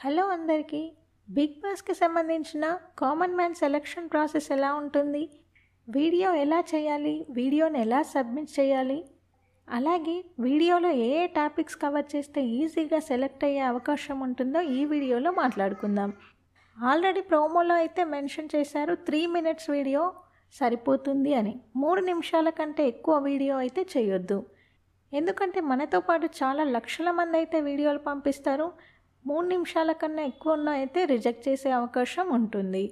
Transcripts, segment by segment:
Hello అందరికీ big బాస్కి సంబంధించిన కామన్ మ్యాన్ సెలక్షన్ ప్రాసెస్ ఎలా ఉంటుంది, వీడియో ఎలా చేయాలి, వీడియోని ఎలా సబ్మిట్ చేయాలి, అలాగే వీడియోలో ఏ ఏ టాపిక్స్ కవర్ చేస్తే ఈజీగా సెలెక్ట్ అయ్యే అవకాశం ఉంటుందో ఈ వీడియోలో మాట్లాడుకుందాం. ఆల్రెడీ ప్రోమోలో అయితే మెన్షన్ చేశారు 3 minutes వీడియో సరిపోతుంది అని. 3 నిమిషాల కంటే ఎక్కువ వీడియో అయితే చేయొద్దు. ఎందుకంటే మనతో పాటు చాలా లక్షల మంది అయితే వీడియోలు పంపిస్తారు. 3 నిమిషాల కన్నా ఎక్కువ ఉన్న అయితే రిజెక్ట్ చేసే అవకాశం ఉంటుంది.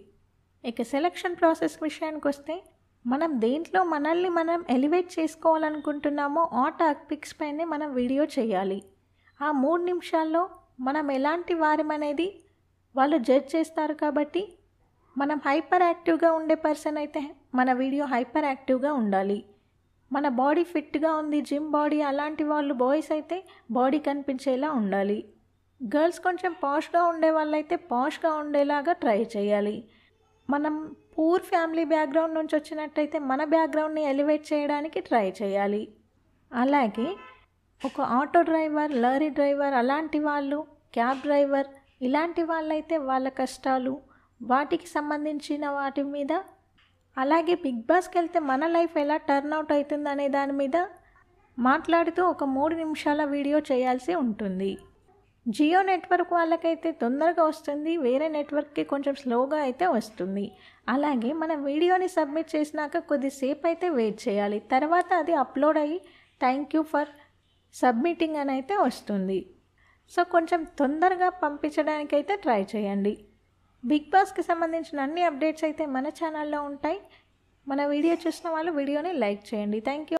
ఇక సెలక్షన్ ప్రాసెస్ విషయానికి వస్తే మనం దేంట్లో మనల్ని మనం ఎలివేట్ చేసుకోవాలనుకుంటున్నామో ఆ టాపిక్స్ పైనే మనం వీడియో చేయాలి. ఆ 3 నిమిషాల్లో మనం ఎలాంటి వారమనేది వాళ్ళు జడ్జ్ చేస్తారు. కాబట్టి మనం హైపర్ యాక్టివ్గా ఉండే పర్సన్ అయితే మన వీడియో హైపర్ యాక్టివ్గా ఉండాలి. మన బాడీ ఫిట్గా ఉంది, జిమ్ బాడీ అలాంటి వాళ్ళు బాయ్స్ అయితే బాడీ కనిపించేలా ఉండాలి. గర్ల్స్ కొంచెం పాష్గా ఉండే వాళ్ళైతే పాష్గా ఉండేలాగా ట్రై చేయాలి. మనం పూర్ ఫ్యామిలీ బ్యాక్గ్రౌండ్ నుంచి వచ్చినట్టయితే మన బ్యాక్గ్రౌండ్ని ఎలివేట్ చేయడానికి ట్రై చేయాలి. అలాగే ఒక ఆటో డ్రైవర్, లారీ డ్రైవర్ అలాంటి వాళ్ళు, క్యాబ్ డ్రైవర్ ఇలాంటి వాళ్ళైతే వాళ్ళ కష్టాలు వాటికి సంబంధించిన వాటి మీద, అలాగే బిగ్ బాస్కి వెళ్తే మన లైఫ్ ఎలా టర్న్ అవుట్ అవుతుంది అనే దాని మీద మాట్లాడుతూ ఒక 3 నిమిషాల వీడియో చేయాల్సి ఉంటుంది. జియో నెట్వర్క్ వాళ్ళకైతే తొందరగా వస్తుంది, వేరే నెట్వర్క్కి కొంచెం స్లోగా అయితే వస్తుంది. అలాగే మనం వీడియోని సబ్మిట్ చేసినాక కొద్దిసేపు అయితే వెయిట్ చేయాలి. తర్వాత అది అప్లోడ్ అయ్యి థ్యాంక్ యూ ఫర్ సబ్మిటింగ్ అని అయితే వస్తుంది. సో కొంచెం తొందరగా పంపించడానికైతే ట్రై చేయండి. బిగ్ బాస్కి సంబంధించిన అన్ని అప్డేట్స్ అయితే మన ఛానల్లో ఉంటాయి. మన వీడియో చూసిన వాళ్ళు వీడియోని లైక్ చేయండి. Thank you.